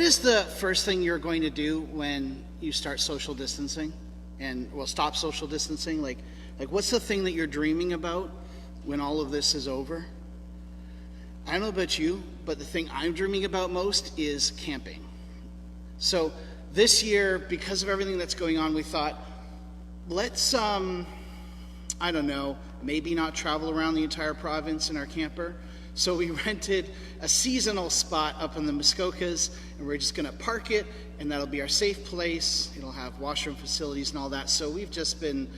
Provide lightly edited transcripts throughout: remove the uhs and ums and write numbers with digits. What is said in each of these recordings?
is the first thing you're going to do when you start social distancing and, well, stop social distancing? Like what's the thing that you're dreaming about when all of this is over? I don't know about you, but the thing I'm dreaming about most is camping. So this year, because of everything that's going on, we thought, let's, I don't know, maybe not travel around the entire province in our camper. So we rented a seasonal spot up in the Muskokas, and we're just gonna park it, and that'll be our safe place. It'll have washroom facilities and all that. So we've just been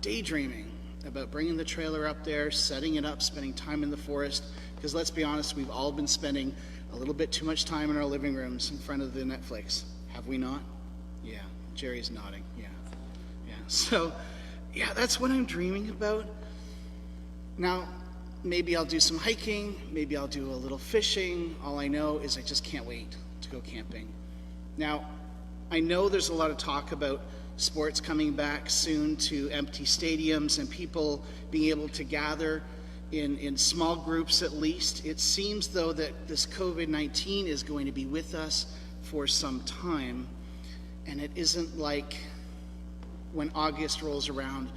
daydreaming about bringing the trailer up there, setting it up, spending time in the forest, because let's be honest, we've all been spending a little bit too much time in our living rooms in front of the Netflix. Have we not? Yeah, Jerry's nodding, yeah. So, yeah, that's what I'm dreaming about. Now, maybe I'll do some hiking, maybe I'll do a little fishing. All I know is I just can't wait to go camping. Now, I know there's a lot of talk about sports coming back soon to empty stadiums and people being able to gather in small groups at least. It seems though that this COVID-19 is going to be with us for some time, and it isn't like when August rolls around,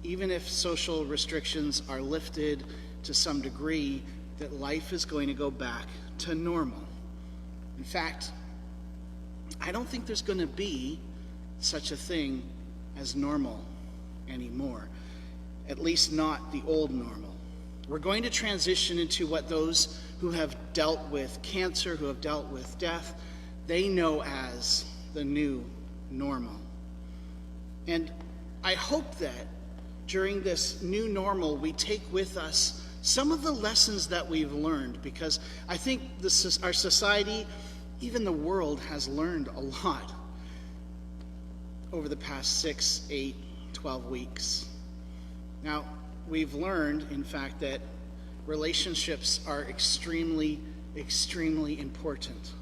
even if social restrictions are lifted to some degree, that life is going to go back to normal. In fact, I don't think there's going to be such a thing as normal anymore, at least not the old normal. We're going to transition into what those who have dealt with cancer, who have dealt with death, they know as the new normal. And I hope that during this new normal, we take with us some of the lessons that we've learned, because I think our society, even the world, has learned a lot over the past 6, 8, 12 weeks. Now, we've learned, in fact, that relationships are extremely, extremely important.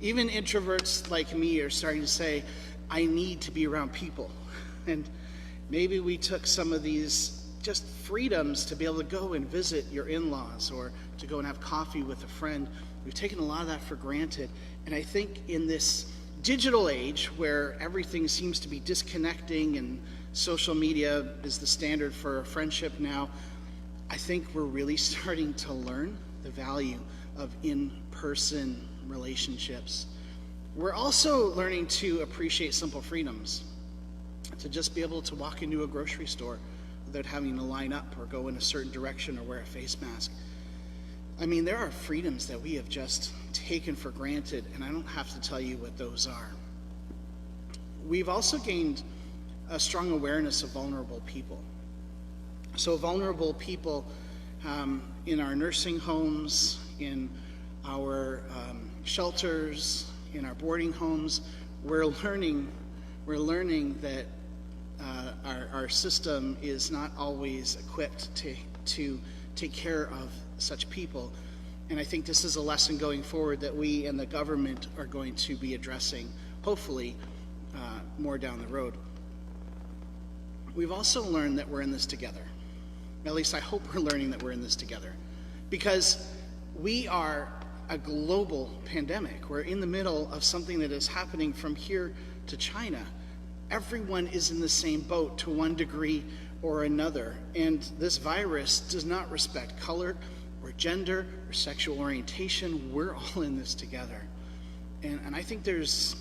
Even introverts like me are starting to say, I need to be around people. And maybe we took some of these just freedoms to be able to go and visit your in-laws or to go and have coffee with a friend. We've taken a lot of that for granted. And I think in this digital age where everything seems to be disconnecting and social media is the standard for a friendship now, I think we're really starting to learn the value of in-person relationships. We're also learning to appreciate simple freedoms, to just be able to walk into a grocery store without having to line up or go in a certain direction or wear a face mask. I mean, there are freedoms that we have just taken for granted, and I don't have to tell you what those are. We've also gained a strong awareness of vulnerable people. So vulnerable people in our nursing homes, in our shelters, in our boarding homes, we're learning that our system is not always equipped to take care of such people. And I think this is a lesson going forward that we and the government are going to be addressing, hopefully, more down the road. We've also learned that we're in this together. At least I hope we're learning that we're in this together, because we are a global pandemic. We're in the middle of something that is happening from here to China. Everyone is in the same boat to one degree or another, and this virus does not respect color or gender or sexual orientation. We're all in this together. And I think there's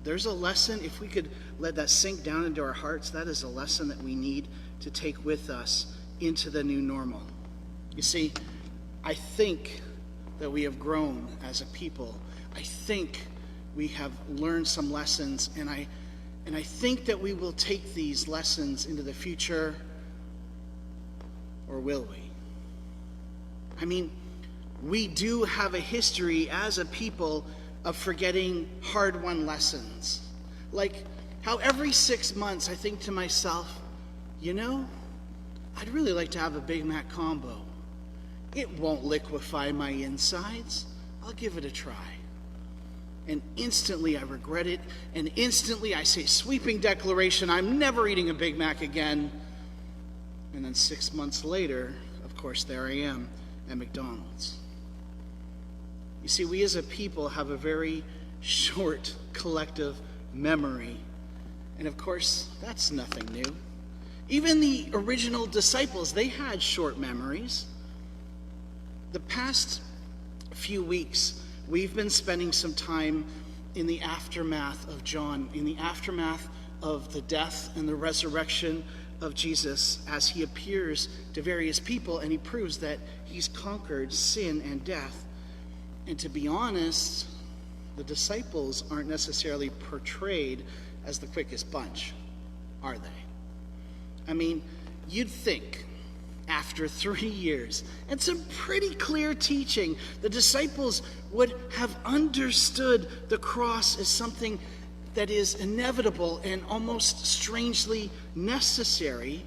a lesson, if we could let that sink down into our hearts, that is a lesson that we need to take with us into the new normal. You see, I think that we have grown as a people. I think we have learned some lessons, and I think that we will take these lessons into the future, or will we? I mean, we do have a history as a people of forgetting hard-won lessons. Like how every 6 months I think to myself, you know, I'd really like to have a Big Mac combo. It won't liquefy my insides. I'll give it a try. And instantly I regret it, and instantly I say, sweeping declaration, I'm never eating a Big Mac again. And then 6 months later, of course, there I am at McDonald's. You see, we as a people have a very short collective memory. And of course, that's nothing new. Even the original disciples, they had short memories. The past few weeks, we've been spending some time in the aftermath of John, in the aftermath of the death and the resurrection of Jesus, as he appears to various people and he proves that he's conquered sin and death. And to be honest, the disciples aren't necessarily portrayed as the quickest bunch, are they? I mean, you'd think after 3 years and some pretty clear teaching, the disciples would have understood the cross as something that is inevitable and almost strangely necessary,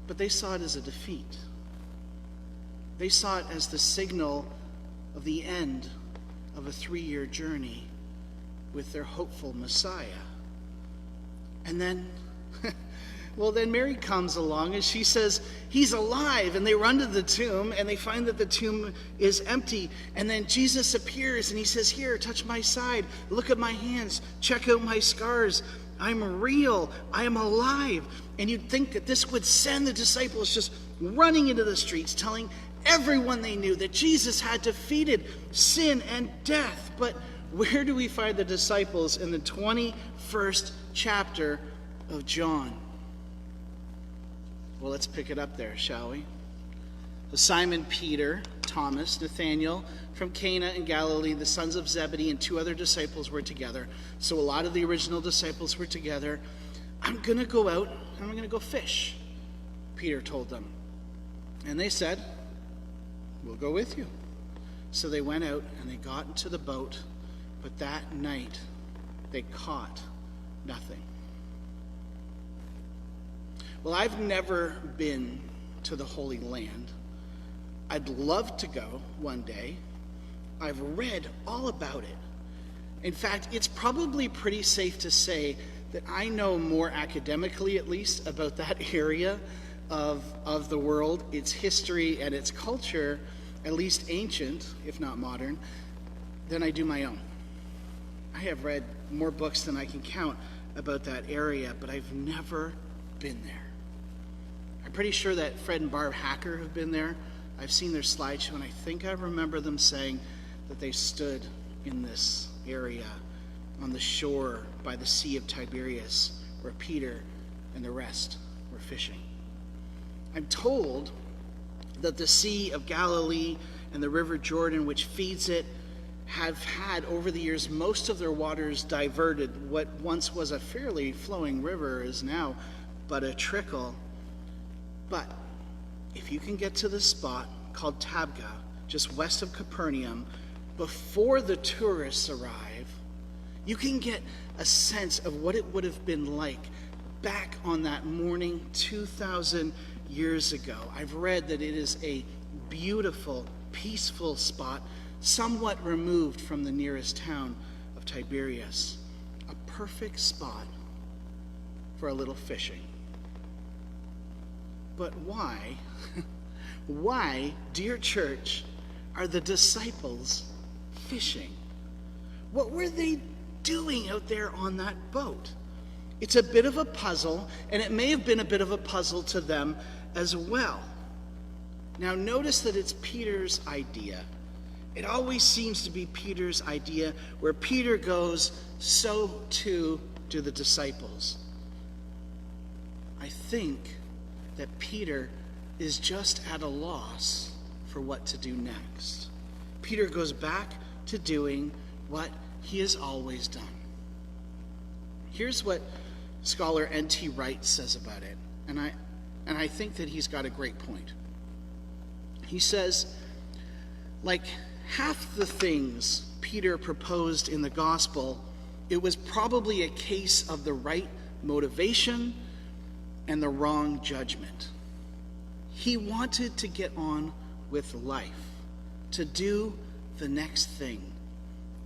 but they saw it as a defeat. They saw it as the signal of the end of a 3-year journey with their hopeful Messiah. And then, well, then Mary comes along and she says, he's alive. And they run to the tomb and they find that the tomb is empty. And then Jesus appears and he says, here, touch my side. Look at my hands. Check out my scars. I'm real. I am alive. And you'd think that this would send the disciples just running into the streets, telling everyone they knew that Jesus had defeated sin and death. But where do we find the disciples in the 21st chapter of John? Well, let's pick it up there, shall we? Simon Peter, Thomas, Nathanael from Cana in Galilee, the sons of Zebedee, and 2 other disciples were together. So a lot of the original disciples were together. I'm going to go out and I'm going to go fish, Peter told them. And they said, we'll go with you. So they went out and they got into the boat, but that night they caught nothing. Well, I've never been to the Holy Land. I'd love to go one day. I've read all about it. In fact, it's probably pretty safe to say that I know more academically, at least, about that area of the world, its history and its culture, at least ancient, if not modern, than I do my own. I have read more books than I can count about that area, but I've never been there. I'm pretty sure that Fred and Barb Hacker have been there. I've seen their slideshow, and I think I remember them saying that they stood in this area on the shore by the Sea of Tiberias, where Peter and the rest were fishing. I'm told that the Sea of Galilee and the River Jordan, which feeds it, have had over the years most of their waters diverted. What once was a fairly flowing river is now but a trickle. But if you can get to the spot called Tabgha, just west of Capernaum, before the tourists arrive, you can get a sense of what it would have been like back on that morning 2,000 years ago. I've read that it is a beautiful, peaceful spot, somewhat removed from the nearest town of Tiberias. A perfect spot for a little fishing. But why, dear church, are the disciples fishing? What were they doing out there on that boat? It's a bit of a puzzle, and it may have been a bit of a puzzle to them as well. Now notice that it's Peter's idea. It always seems to be Peter's idea. Where Peter goes, so too do the disciples. I think that Peter is just at a loss for what to do next. Peter goes back to doing what he has always done. Here's what scholar N.T. Wright says about it, and I think that he's got a great point. He says, like half the things Peter proposed in the gospel, it was probably a case of the right motivation and the wrong judgment. He wanted to get on with life, to do the next thing.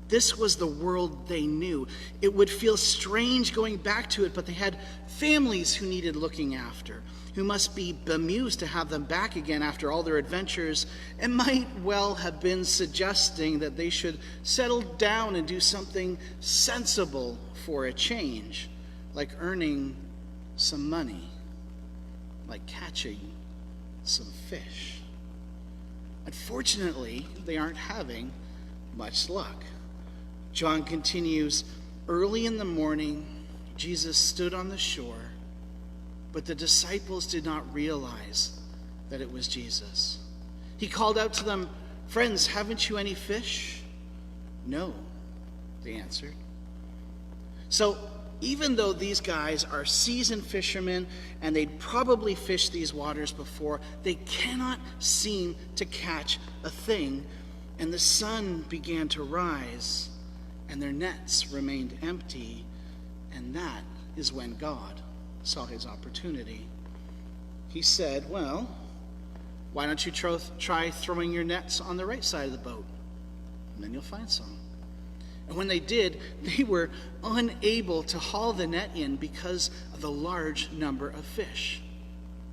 This was the world they knew. It would feel strange going back to it, but they had families who needed looking after, who must be bemused to have them back again after all their adventures, and might well have been suggesting that they should settle down and do something sensible for a change, like earning some money, like catching some fish. Unfortunately, they aren't having much luck. John continues, early in the morning, Jesus stood on the shore, but the disciples did not realize that it was Jesus. He called out to them, friends, haven't you any fish? No, they answered. So even though these guys are seasoned fishermen and they'd probably fished these waters before, they cannot seem to catch a thing. And the sun began to rise and their nets remained empty. And that is when God saw his opportunity. He said, well, why don't you try throwing your nets on the right side of the boat? And then you'll find some. And when they did, they were unable to haul the net in because of the large number of fish.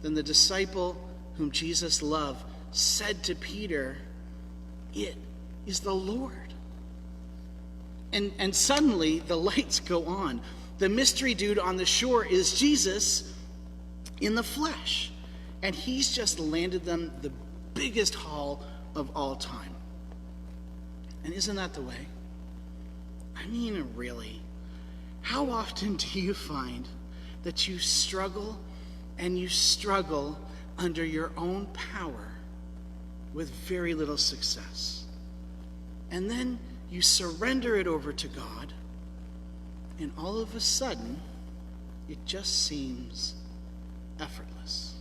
Then the disciple whom Jesus loved said to Peter, it is the Lord. And suddenly the lights go on. The mystery dude on the shore is Jesus in the flesh. And he's just landed them the biggest haul of all time. And isn't that the way? I mean, really, how often do you find that you struggle and you struggle under your own power with very little success? And then you surrender it over to God, and all of a sudden, it just seems effortless.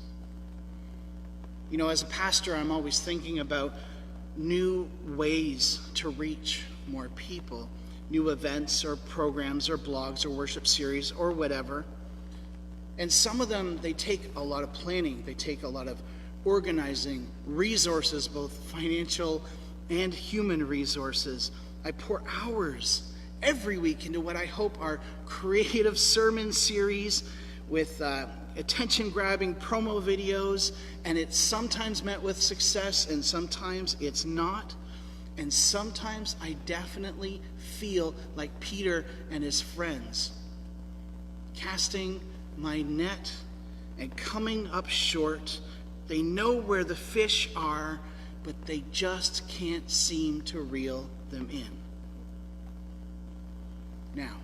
You know, as a pastor, I'm always thinking about new ways to reach more people, new events or programs or blogs or worship series or whatever. And some of them, they take a lot of planning. They take a lot of organizing, resources, both financial and human resources. I pour hours every week into what I hope are creative sermon series with attention-grabbing promo videos, and it's sometimes met with success and sometimes it's not. And sometimes I definitely feel like Peter and his friends, casting my net and coming up short. They know where the fish are, but they just can't seem to reel them in. Now,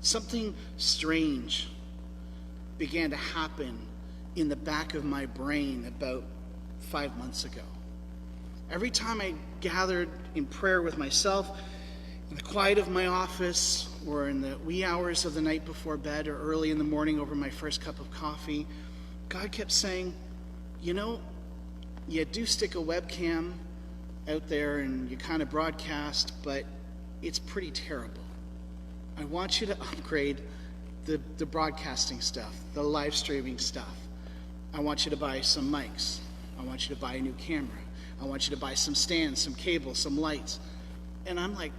something strange began to happen in the back of my brain about 5 months ago. Every time I gathered in prayer with myself, in the quiet of my office, or in the wee hours of the night before bed, or early in the morning over my first cup of coffee, God kept saying, you know, you do stick a webcam out there and you kind of broadcast, but it's pretty terrible. I want you to upgrade the broadcasting stuff, the live streaming stuff. I want you to buy some mics. I want you to buy a new camera. I want you to buy some stands, some cables, some lights. And I'm like,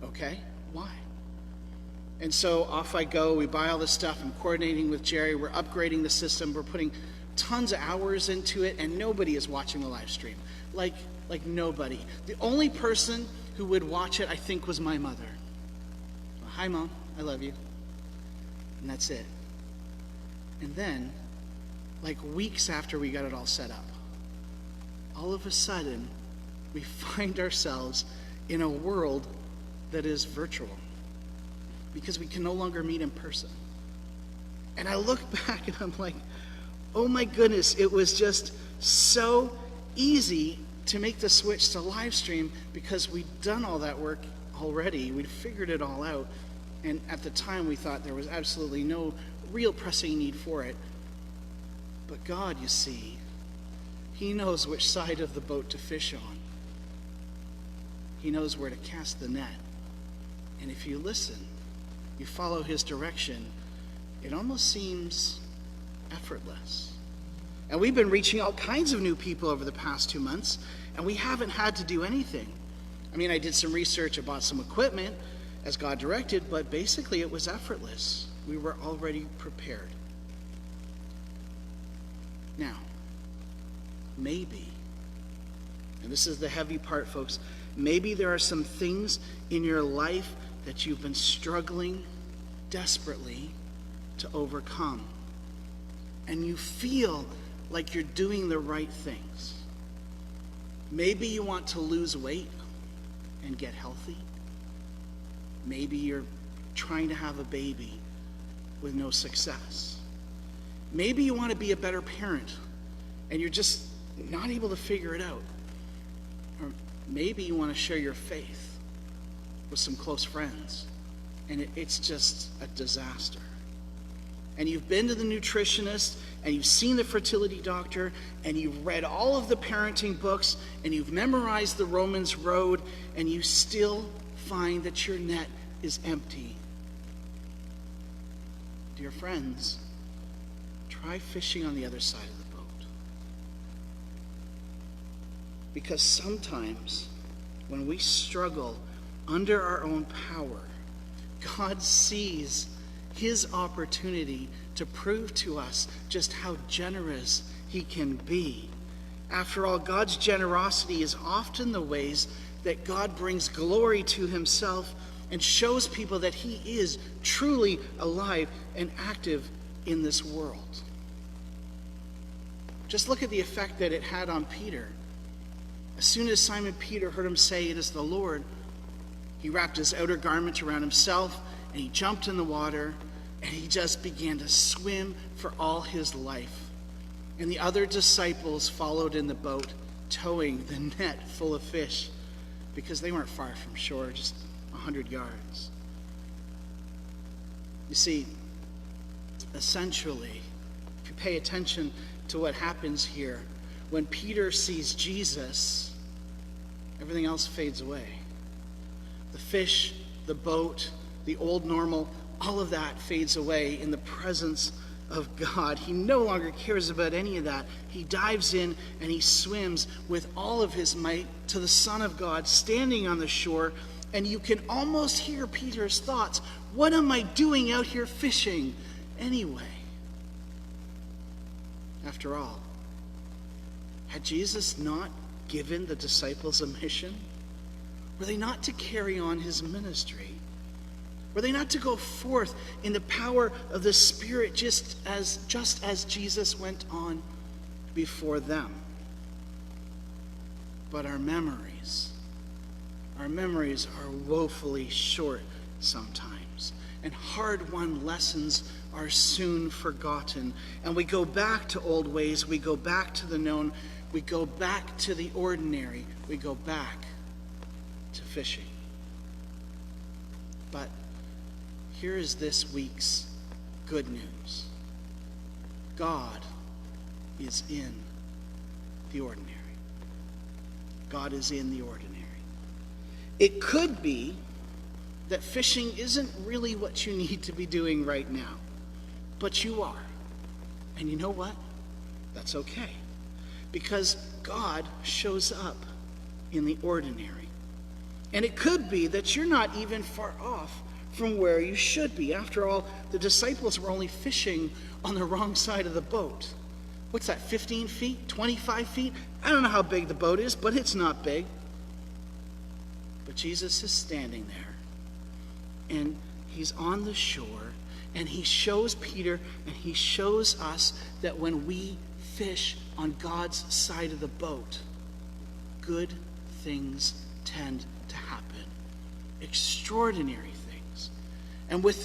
okay, why? And so off I go. We buy all this stuff. I'm coordinating with Jerry. We're upgrading the system. We're putting tons of hours into it, and nobody is watching the live stream. Like nobody. The only person who would watch it, I think, was my mother. Hi, Mom. I love you. And that's it. And then, like weeks after we got it all set up, all of a sudden, we find ourselves in a world that is virtual because we can no longer meet in person. And I look back and I'm like, oh my goodness, it was just so easy to make the switch to live stream because we'd done all that work already. We'd figured it all out. And at the time, we thought there was absolutely no real pressing need for it. But God, you see, He knows which side of the boat to fish on. He knows where to cast the net. And if you listen, you follow His direction, it almost seems effortless. And we've been reaching all kinds of new people over the past 2 months, and we haven't had to do anything. I mean, I did some research, I bought some equipment as God directed, but basically it was effortless. We were already prepared. Now, maybe, and this is the heavy part, folks, maybe there are some things in your life that you've been struggling desperately to overcome. And you feel like you're doing the right things. Maybe you want to lose weight and get healthy. Maybe you're trying to have a baby with no success. Maybe you want to be a better parent and you're just not able to figure it out. Or maybe you want to share your faith with some close friends and it's just a disaster. And you've been to the nutritionist, and you've seen the fertility doctor, and you've read all of the parenting books, and you've memorized the Romans Road, and you still find that your net is empty. Dear friends, try fishing on the other side of the boat. Because sometimes when we struggle under our own power, God sees his opportunity to prove to us just how generous he can be. After all, God's generosity is often the ways that God brings glory to himself and shows people that he is truly alive and active in this world. Just look at the effect that it had on Peter. As soon as Simon Peter heard him say, "It is the Lord," he wrapped his outer garment around himself and he jumped in the water and he just began to swim for all his life. And the other disciples followed in the boat, towing the net full of fish, because they weren't far from shore, just 100 yards. You see, essentially, if you pay attention to what happens here, when Peter sees Jesus, everything else fades away. The fish, the boat, the old normal, all of that fades away in the presence of God. He no longer cares about any of that. He dives in and he swims with all of his might to the Son of God standing on the shore, and you can almost hear Peter's thoughts. What am I doing out here fishing anyway? After all, had Jesus not given the disciples a mission? Were they not to carry on his ministry? Were they not to go forth in the power of the Spirit just as Jesus went on before them? But our memories are woefully short sometimes, and hard-won lessons are soon forgotten, and we go back to old ways, we go back to the known, we go back to the ordinary, we go back to fishing. But here is this week's good news. God is in the ordinary. God is in the ordinary. It could be that fishing isn't really what you need to be doing right now, but you are. And you know what? That's okay. Because God shows up in the ordinary. And it could be that you're not even far off from where you should be. After all, the disciples were only fishing on the wrong side of the boat. What's that, 15 feet, 25 feet? I don't know how big the boat is, but it's not big. But Jesus is standing there, and he's on the shore, and he shows Peter, and he shows us that when we fish on God's side of the boat, good things tend to happen. Extraordinary things. And with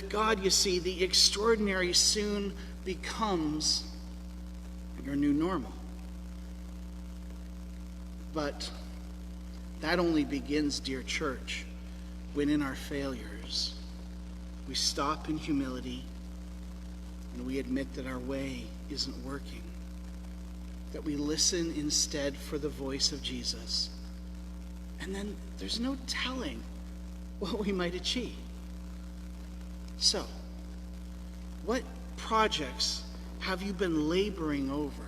God, you see, the extraordinary soon becomes your new normal. But that only begins, dear church, when in our failures we stop in humility and we admit that our way isn't working, that we listen instead for the voice of Jesus. And then there's no telling what we might achieve. So, what projects have you been laboring over?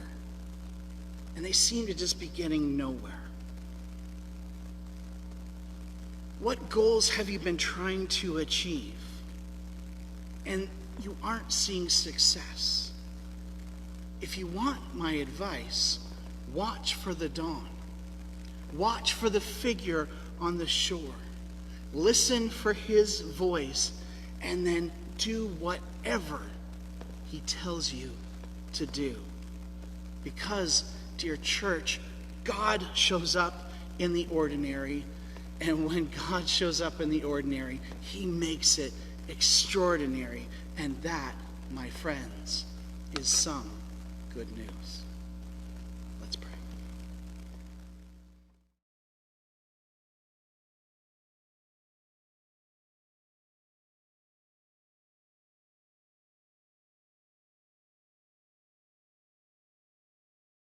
And they seem to just be getting nowhere. What goals have you been trying to achieve? And you aren't seeing success. If you want my advice, watch for the dawn. Watch for the figure on the shore. Listen for his voice, and then do whatever he tells you to do. Because, dear church, God shows up in the ordinary, and when God shows up in the ordinary, he makes it extraordinary. And that, my friends, is some good news.